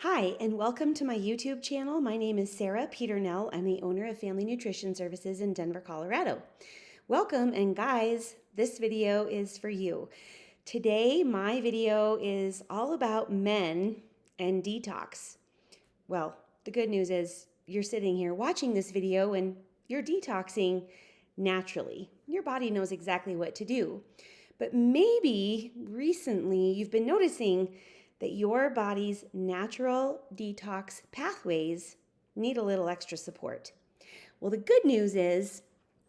Hi, and welcome to my YouTube channel. My name is Sarah Peternell. I'm the owner of Family Nutrition Services in Denver, Colorado. Welcome, and guys, this video is for you. Today, my video is all about men and detox. Well, the good news is you're sitting here watching this video and you're detoxing naturally. Your body knows exactly what to do. But maybe recently you've been noticing that your body's natural detox pathways need a little extra support. Well, the good news is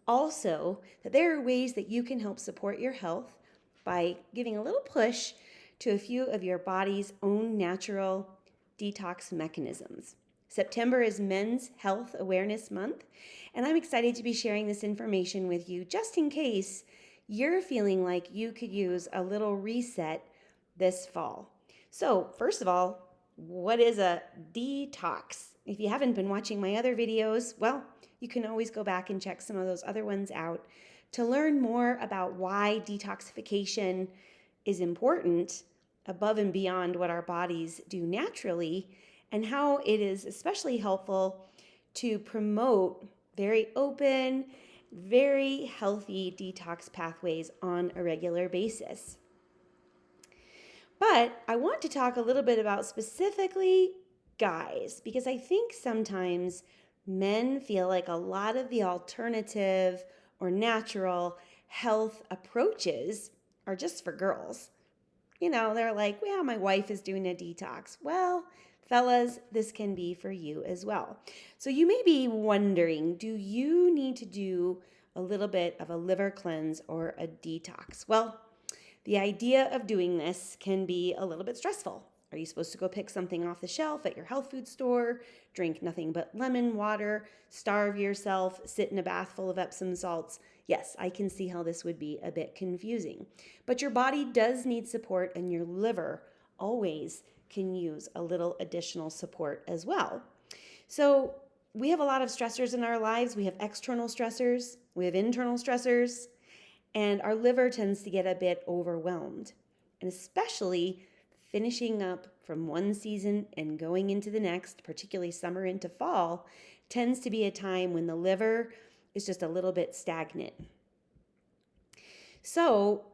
also that there are ways that you can help support your health by giving a little push to a few of your body's own natural detox mechanisms. September is Men's Health Awareness Month, and I'm excited to be sharing this information with you just in case you're feeling like you could use a little reset this fall. So, first of all, what is a detox? If you haven't been watching my other videos, well, you can always go back and check some of those other ones out to learn more about why detoxification is important above and beyond what our bodies do naturally, and how it is especially helpful to promote very open, very healthy detox pathways on a regular basis. But I want to talk a little bit about specifically guys, because I think sometimes men feel like a lot of the alternative or natural health approaches are just for girls. You know, they're like, yeah, my wife is doing a detox. Well, fellas, this can be for you as well. So you may be wondering, do you need to do a little bit of a liver cleanse or a detox? Well, the idea of doing this can be a little bit stressful. Are you supposed to go pick something off the shelf at your health food store, drink nothing but lemon water, starve yourself, sit in a bath full of Epsom salts? Yes, I can see how this would be a bit confusing. But your body does need support, and your liver always can use a little additional support as well. So we have a lot of stressors in our lives. We have external stressors, we have internal stressors, and our liver tends to get a bit overwhelmed. And especially finishing up from one season and going into the next, particularly summer into fall, tends to be a time when the liver is just a little bit stagnant. So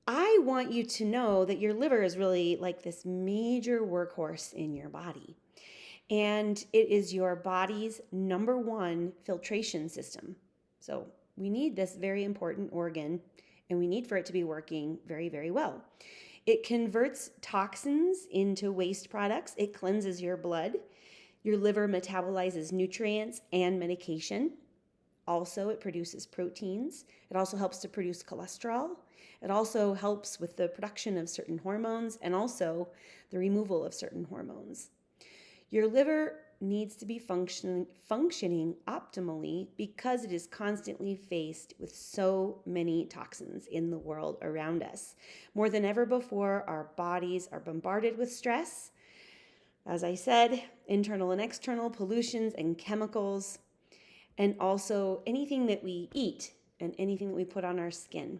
I want you to know that your liver is really like this major workhorse in your body. And it is your body's number one filtration system. So we need this very important organ, and we need for it to be working very, very well. It converts toxins into waste products. It cleanses your blood. Your liver metabolizes nutrients and medication. Also, it produces proteins. It also helps to produce cholesterol. It also helps with the production of certain hormones and also the removal of certain hormones. Your liver needs to be functioning optimally because it is constantly faced with so many toxins in the world around us. More than ever before, our bodies are bombarded with stress. As I said, internal and external pollutions and chemicals, and also anything that we eat and anything that we put on our skin.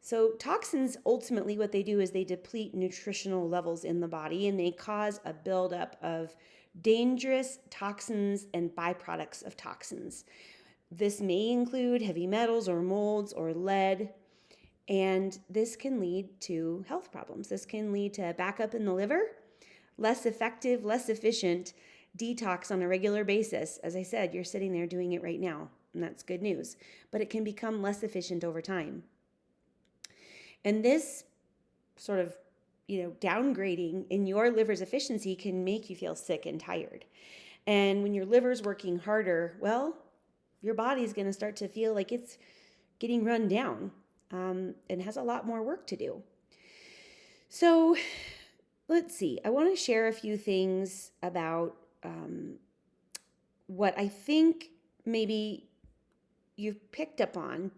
So toxins, ultimately what they do is they deplete nutritional levels in the body, and they cause a buildup of dangerous toxins and byproducts of toxins. This may include heavy metals or molds or lead, and this can lead to health problems. This can lead to backup in the liver, less effective, less efficient detox on a regular basis. As I said, you're sitting there doing it right now, and that's good news, but it can become less efficient over time. And this sort of, downgrading in your liver's efficiency can make you feel sick and tired. And when your liver's working harder, well, your body's going to start to feel like it's getting run down and has a lot more work to do. So let's see. I want to share a few things about what I think maybe you've picked up on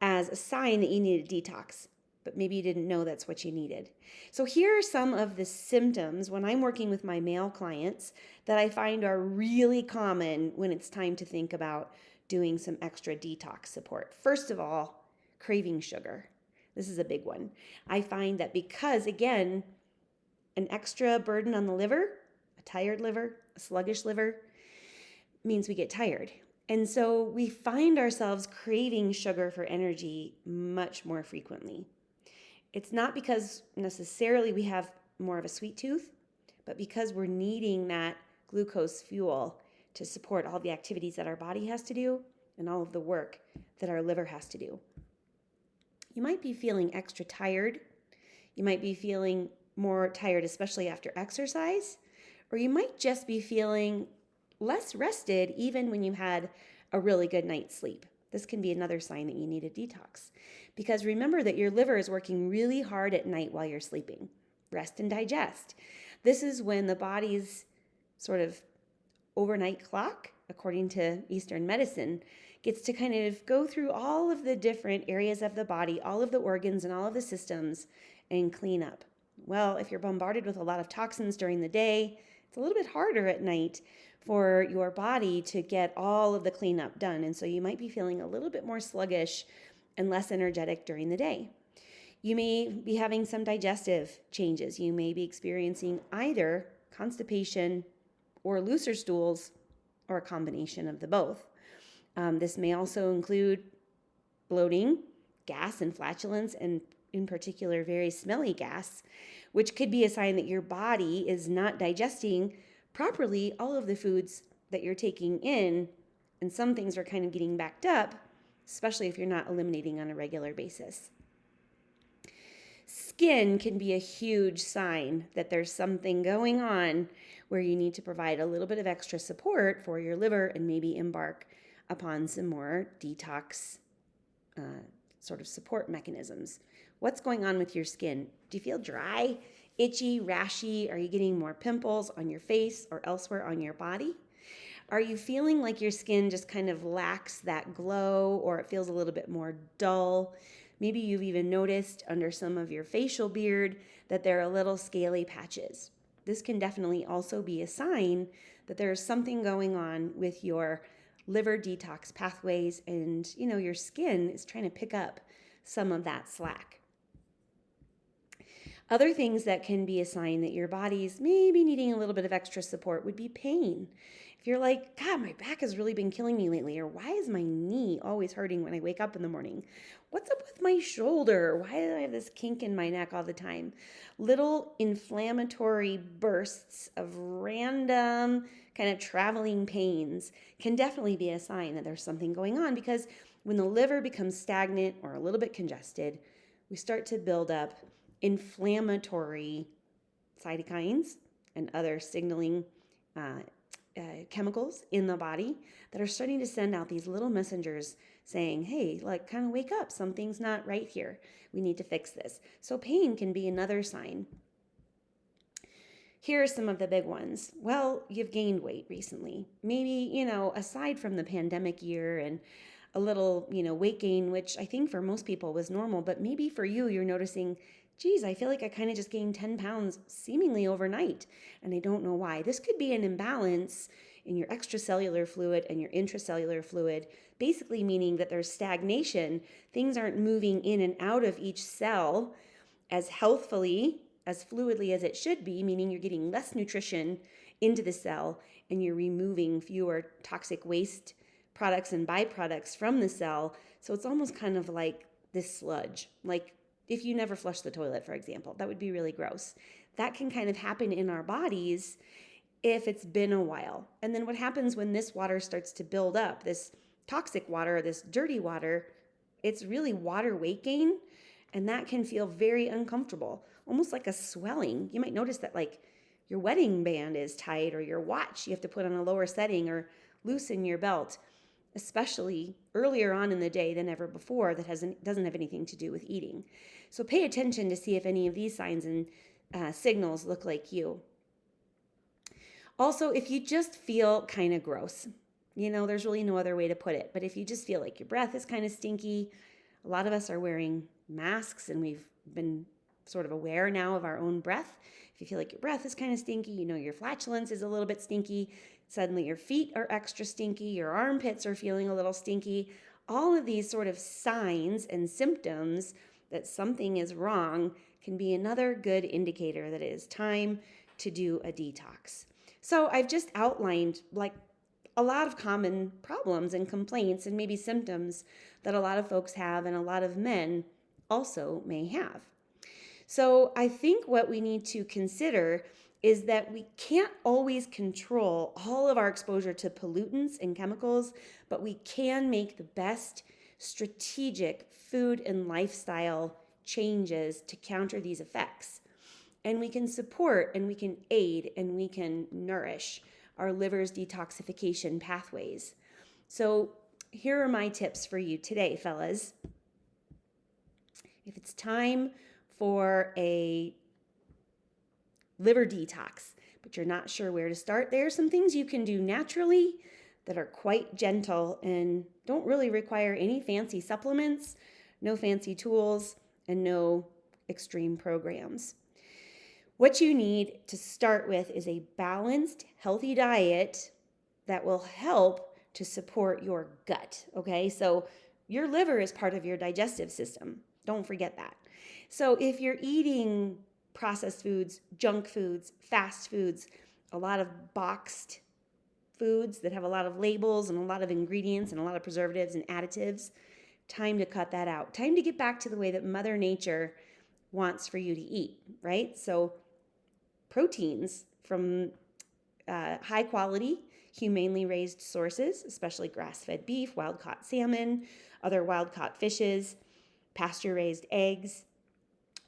as a sign that you need a detox, but maybe you didn't know that's what you needed. So here are some of the symptoms when I'm working with my male clients that I find are really common when it's time to think about doing some extra detox support. First of all, craving sugar. This is a big one. I find that because, again, an extra burden on the liver, a tired liver, a sluggish liver, means we get tired. And so we find ourselves craving sugar for energy much more frequently. It's not because necessarily we have more of a sweet tooth, but because we're needing that glucose fuel to support all the activities that our body has to do and all of the work that our liver has to do. You might be feeling extra tired. You might be feeling more tired, especially after exercise, or you might just be feeling less rested even when you had a really good night's sleep. This can be another sign that you need a detox, because remember that your liver is working really hard at night while you're sleeping. Rest and digest. This is when the body's sort of overnight clock, according to Eastern medicine, gets to kind of go through all of the different areas of the body, all of the organs and all of the systems, and clean up. Well, if you're bombarded with a lot of toxins during the day, it's a little bit harder at night for your body to get all of the cleanup done. And so you might be feeling a little bit more sluggish and less energetic during the day. You may be having some digestive changes. You may be experiencing either constipation or looser stools, or a combination of the both. This may also include bloating, gas and flatulence, and in particular, very smelly gas, which could be a sign that your body is not digesting properly all of the foods that you're taking in, and some things are kind of getting backed up, especially if you're not eliminating on a regular basis. Skin can be a huge sign that there's something going on where you need to provide a little bit of extra support for your liver and maybe embark upon some more detox sort of support mechanisms. What's going on with your skin? Do you feel dry, itchy, rashy? Are you getting more pimples on your face or elsewhere on your body? Are you feeling like your skin just kind of lacks that glow, or it feels a little bit more dull? Maybe you've even noticed under some of your facial beard that there are little scaly patches. This can definitely also be a sign that there's something going on with your liver detox pathways, and your skin is trying to pick up some of that slack. Other things that can be a sign that your body's maybe needing a little bit of extra support would be pain. If you're like, God, my back has really been killing me lately, or why is my knee always hurting when I wake up in the morning? What's up with my shoulder? Why do I have this kink in my neck all the time? Little inflammatory bursts of random kind of traveling pains can definitely be a sign that there's something going on, because when the liver becomes stagnant or a little bit congested, we start to build up inflammatory cytokines and other signaling chemicals in the body that are starting to send out these little messengers saying, hey, kind of wake up. Something's not right here. We need to fix this. So pain can be another sign. Here are some of the big ones. Well, you've gained weight recently. Maybe, aside from the pandemic year and a little, weight gain, which I think for most people was normal, but maybe for you, you're noticing, geez, I feel like I kind of just gained 10 pounds seemingly overnight, and I don't know why. This could be an imbalance in your extracellular fluid and your intracellular fluid, basically meaning that there's stagnation. Things aren't moving in and out of each cell as healthfully, as fluidly as it should be, meaning you're getting less nutrition into the cell and you're removing fewer toxic waste products and byproducts from the cell. So it's almost kind of like this sludge, like if you never flush the toilet, for example. That would be really gross. That can kind of happen in our bodies if it's been a while. And then what happens when this water starts to build up, this toxic water, this dirty water, it's really water weight gain, and that can feel very uncomfortable, almost like a swelling. You might notice that your wedding band is tight, or your watch, you have to put on a lower setting or loosen your belt, especially earlier on in the day than ever before. That doesn't have anything to do with eating. So pay attention to see if any of these signs and signals look like you. Also, if you just feel kind of gross, there's really no other way to put it, but if you just feel like your breath is kind of stinky, a lot of us are wearing masks and we've been sort of aware now of our own breath. If you feel like your breath is kind of stinky, your flatulence is a little bit stinky, suddenly your feet are extra stinky, your armpits are feeling a little stinky, all of these sort of signs and symptoms that something is wrong can be another good indicator that it is time to do a detox. So I've just outlined like a lot of common problems and complaints and maybe symptoms that a lot of folks have and a lot of men also may have. So I think what we need to consider is that we can't always control all of our exposure to pollutants and chemicals, but we can make the best strategic food and lifestyle changes to counter these effects. And we can support and we can aid and we can nourish our liver's detoxification pathways. So here are my tips for you today, fellas. If it's time for a liver detox, but you're not sure where to start, there are some things you can do naturally that are quite gentle and don't really require any fancy supplements, no fancy tools, and no extreme programs. What you need to start with is a balanced, healthy diet that will help to support your gut, okay? So your liver is part of your digestive system. Don't forget that. So if you're eating processed foods, junk foods, fast foods, a lot of boxed foods that have a lot of labels and a lot of ingredients and a lot of preservatives and additives, time to cut that out. Time to get back to the way that Mother Nature wants for you to eat, right? So proteins from high quality, humanely raised sources, especially grass-fed beef, wild-caught salmon, other wild-caught fishes, pasture-raised eggs,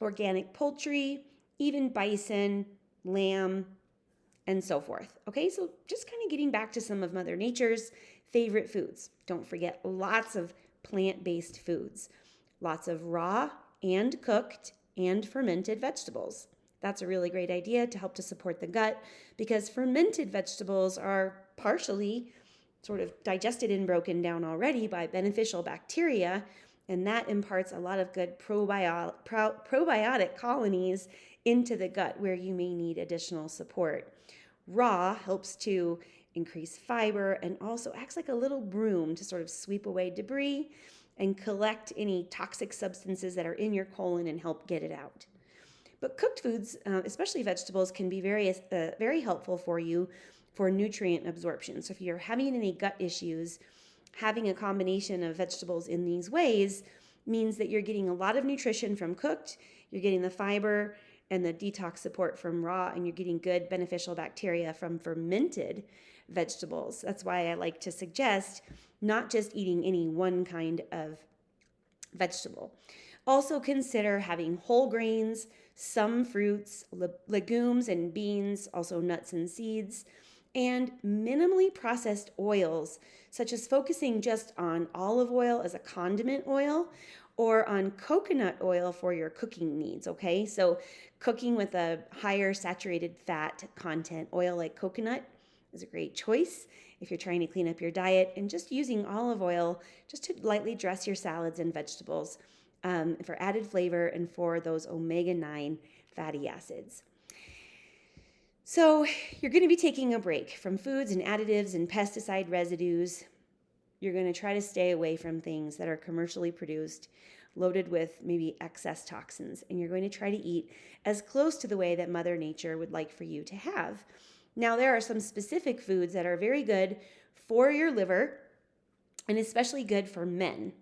organic poultry, even bison, lamb, and so forth. Okay, so just kind of getting back to some of Mother Nature's favorite foods. Don't forget lots of plant-based foods, lots of raw and cooked and fermented vegetables. That's a really great idea to help to support the gut because fermented vegetables are partially sort of digested and broken down already by beneficial bacteria, and that imparts a lot of good probiotic colonies into the gut where you may need additional support. Raw helps to increase fiber and also acts like a little broom to sort of sweep away debris and collect any toxic substances that are in your colon and help get it out. But cooked foods, especially vegetables, can be very helpful for you for nutrient absorption. So if you're having any gut issues, having a combination of vegetables in these ways means that you're getting a lot of nutrition from cooked, you're getting the fiber and the detox support from raw, and you're getting good beneficial bacteria from fermented vegetables. That's why I like to suggest not just eating any one kind of vegetable. Also consider having whole grains, some fruits, legumes and beans, also nuts and seeds, and minimally processed oils, such as focusing just on olive oil as a condiment oil or on coconut oil for your cooking needs, okay? So cooking with a higher saturated fat content oil like coconut is a great choice if you're trying to clean up your diet, and just using olive oil just to lightly dress your salads and vegetables for added flavor and for those omega-9 fatty acids. So you're going to be taking a break from foods and additives and pesticide residues. You're going to try to stay away from things that are commercially produced, loaded with maybe excess toxins, and you're going to try to eat as close to the way that Mother Nature would like for you to have. Now, there are some specific foods that are very good for your liver and especially good for men.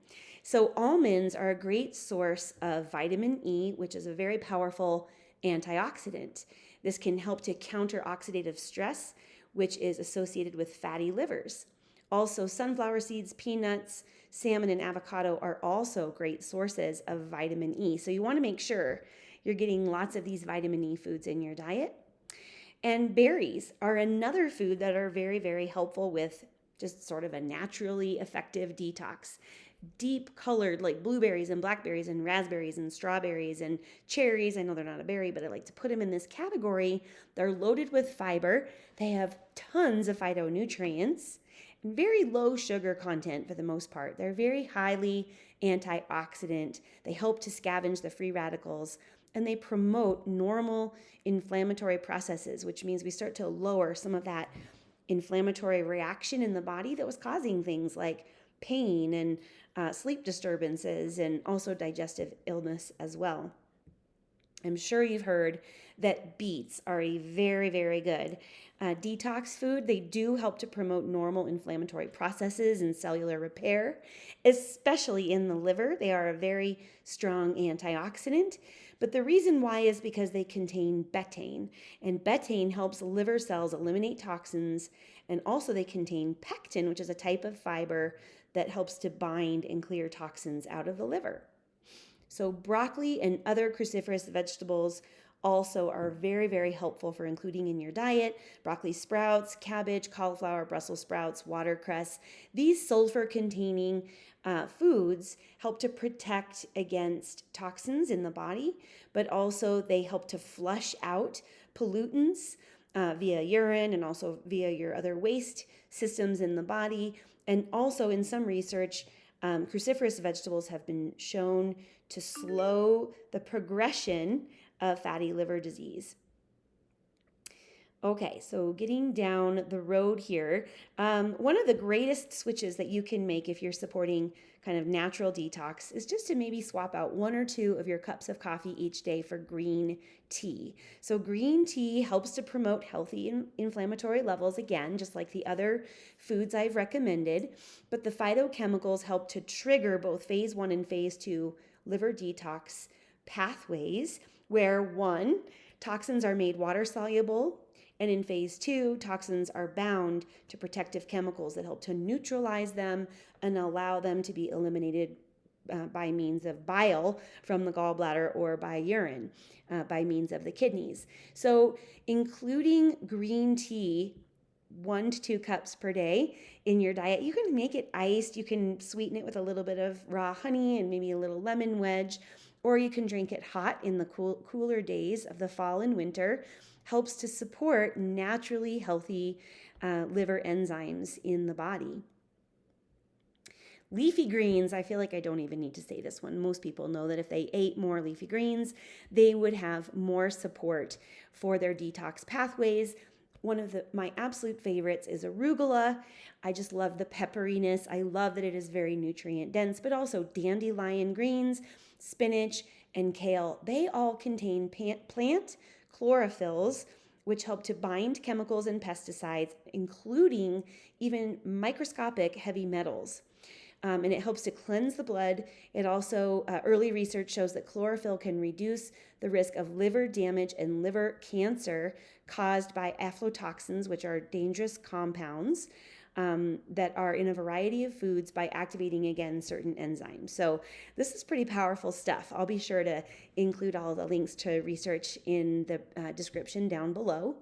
So almonds are a great source of vitamin E, which is a very powerful antioxidant. This can help to counter oxidative stress, which is associated with fatty livers. Also, sunflower seeds, peanuts, salmon, and avocado are also great sources of vitamin E. So you want to make sure you're getting lots of these vitamin E foods in your diet. And berries are another food that are very, very helpful with just sort of a naturally effective detox. Deep colored like blueberries and blackberries and raspberries and strawberries and cherries. I know they're not a berry, but I like to put them in this category. They're loaded with fiber. They have tons of phytonutrients and very low sugar content for the most part. They're very highly antioxidant. They help to scavenge the free radicals, and they promote normal inflammatory processes, which means we start to lower some of that inflammatory reaction in the body that was causing things like pain and sleep disturbances and also digestive illness as well. I'm sure you've heard that beets are a very, very good detox food. They do help to promote normal inflammatory processes and cellular repair, especially in the liver. They are a very strong antioxidant. But the reason why is because they contain betaine, and betaine helps liver cells eliminate toxins, and also they contain pectin, which is a type of fiber that helps to bind and clear toxins out of the liver. So broccoli and other cruciferous vegetables also are very, very helpful for including in your diet. Broccoli sprouts, cabbage, cauliflower, Brussels sprouts, watercress. These sulfur-containing foods help to protect against toxins in the body, but also they help to flush out pollutants via urine and also via your other waste systems in the body. And also in some research, cruciferous vegetables have been shown to slow the progression of fatty liver disease. Okay, so getting down the road here, one of the greatest switches that you can make if you're supporting kind of natural detox is just to maybe swap out 1 or 2 of your cups of coffee each day for green tea. So green tea helps to promote healthy inflammatory levels, again, just like the other foods I've recommended, but the phytochemicals help to trigger both phase 1 and phase 2 liver detox pathways, where 1, toxins are made water soluble, and in phase 2, toxins are bound to protective chemicals that help to neutralize them and allow them to be eliminated by means of bile from the gallbladder or by urine by means of the kidneys. So including green tea 1 to 2 cups per day in your diet. You can make it iced. You can sweeten it with a little bit of raw honey and maybe a little lemon wedge, or you can drink it hot in the cooler days of the fall and winter. Helps to support naturally healthy liver enzymes in the body. Leafy greens, I feel like I don't even need to say this one. Most people know that if they ate more leafy greens, they would have more support for their detox pathways. One of my absolute favorites is arugula. I just love the pepperiness. I love that it is very nutrient dense, but also dandelion greens, spinach, and kale. They all contain plant chlorophylls, which help to bind chemicals and pesticides, including even microscopic heavy metals. And it helps to cleanse the blood. It also, early research shows that chlorophyll can reduce the risk of liver damage and liver cancer caused by aflatoxins, which are dangerous compounds that are in a variety of foods by activating, again, certain enzymes. So this is pretty powerful stuff. I'll be sure to include all the links to research in the description down below.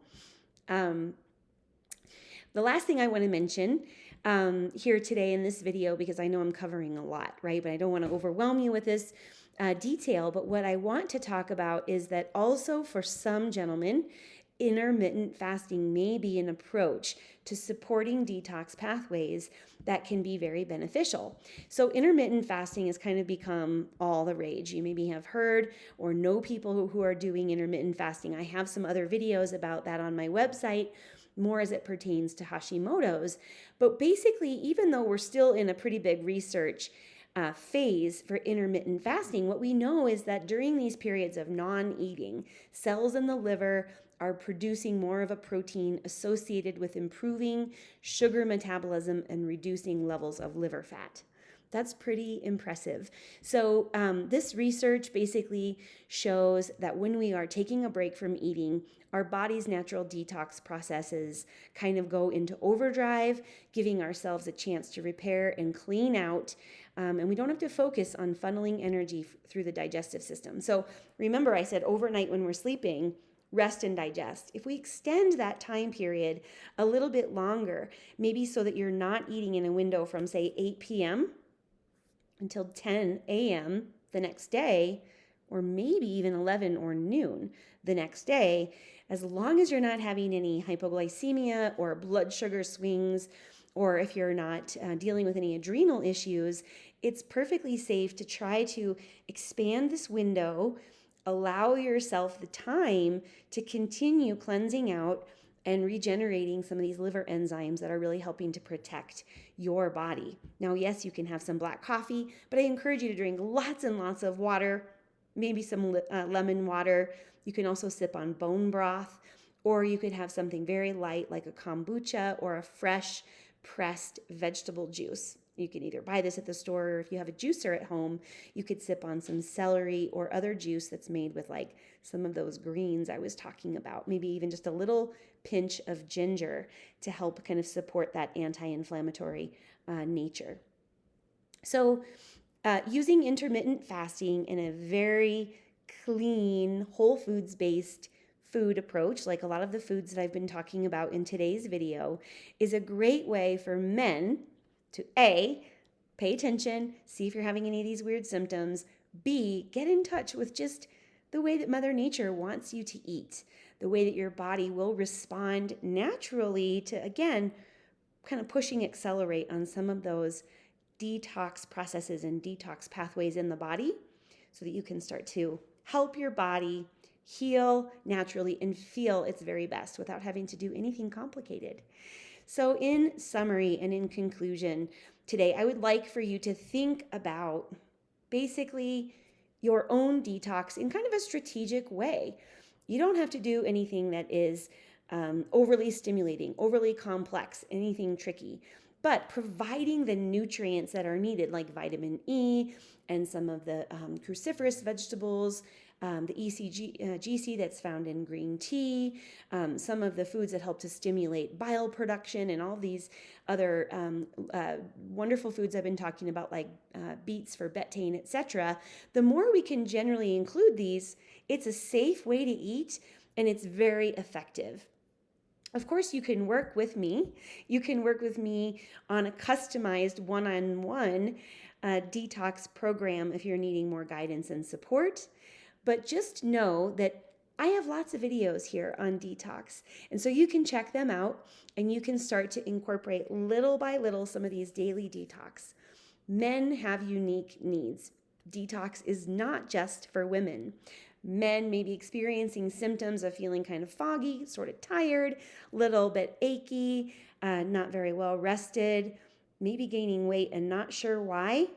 The last thing I want to mention here today in this video, because I know I'm covering a lot, right? But I don't want to overwhelm you with this detail. But what I want to talk about is that also for some gentlemen, intermittent fasting may be an approach to supporting detox pathways that can be very beneficial. So intermittent fasting has kind of become all the rage. You maybe have heard or know people who are doing intermittent fasting. I have some other videos about that on my website, more as it pertains to Hashimoto's. But basically, even though we're still in a pretty big research phase for intermittent fasting, what we know is that during these periods of non-eating, cells in the liver are producing more of a protein associated with improving sugar metabolism and reducing levels of liver fat. That's pretty impressive. So this research basically shows that when we are taking a break from eating, our body's natural detox processes kind of go into overdrive, giving ourselves a chance to repair and clean out. And we don't have to focus on funneling energy through the digestive system. So remember, I said overnight when we're sleeping, rest and digest. If we extend that time period a little bit longer, maybe so that you're not eating in a window from, say, 8 p.m. until 10 a.m. the next day, or maybe even 11 or noon the next day, as long as you're not having any hypoglycemia or blood sugar swings, or if you're not dealing with any adrenal issues, it's perfectly safe to try to expand this window, allow yourself the time to continue cleansing out and regenerating some of these liver enzymes that are really helping to protect your body. Now, yes, you can have some black coffee, but I encourage you to drink lots and lots of water, maybe some lemon water. You can also sip on bone broth, or you could have something very light like a kombucha or a fresh pressed vegetable juice. You can either buy this at the store, or if you have a juicer at home, you could sip on some celery or other juice that's made with like some of those greens I was talking about. Maybe even just a little pinch of ginger to help kind of support that anti-inflammatory nature. So using intermittent fasting in a very clean, whole foods based food approach, like a lot of the foods that I've been talking about in today's video, is a great way for men to A, pay attention, see if you're having any of these weird symptoms, B, get in touch with just the way that Mother Nature wants you to eat, the way that your body will respond naturally to, again, kind of pushing accelerate on some of those detox processes and detox pathways in the body so that you can start to help your body heal naturally and feel its very best without having to do anything complicated. So in summary and in conclusion, today I would like for you to think about basically your own detox in kind of a strategic way. You don't have to do anything that is overly stimulating, overly complex, anything tricky, but providing the nutrients that are needed, like vitamin E and some of the cruciferous vegetables, the GC that's found in green tea, some of the foods that help to stimulate bile production, and all these other wonderful foods I've been talking about, like beets for betaine, etc. The more we can generally include these, it's a safe way to eat, and it's very effective. Of course, you can work with me. You can work with me on a customized one-on-one detox program if you're needing more guidance and support. But just know that I have lots of videos here on detox. And so you can check them out and you can start to incorporate little by little some of these daily detox. Men have unique needs. Detox is not just for women. Men may be experiencing symptoms of feeling kind of foggy, sort of tired, little bit achy, not very well rested, maybe gaining weight and not sure why.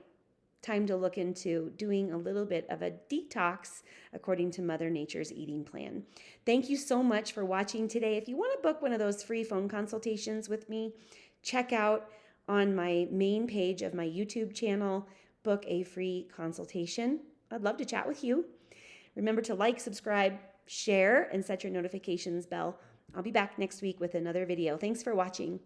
Time to look into doing a little bit of a detox according to Mother Nature's eating plan. Thank you so much for watching today. If you want to book one of those free phone consultations with me, check out on my main page of my YouTube channel, book a free consultation. I'd love to chat with you. Remember to like, subscribe, share, and set your notifications bell. I'll be back next week with another video. Thanks for watching.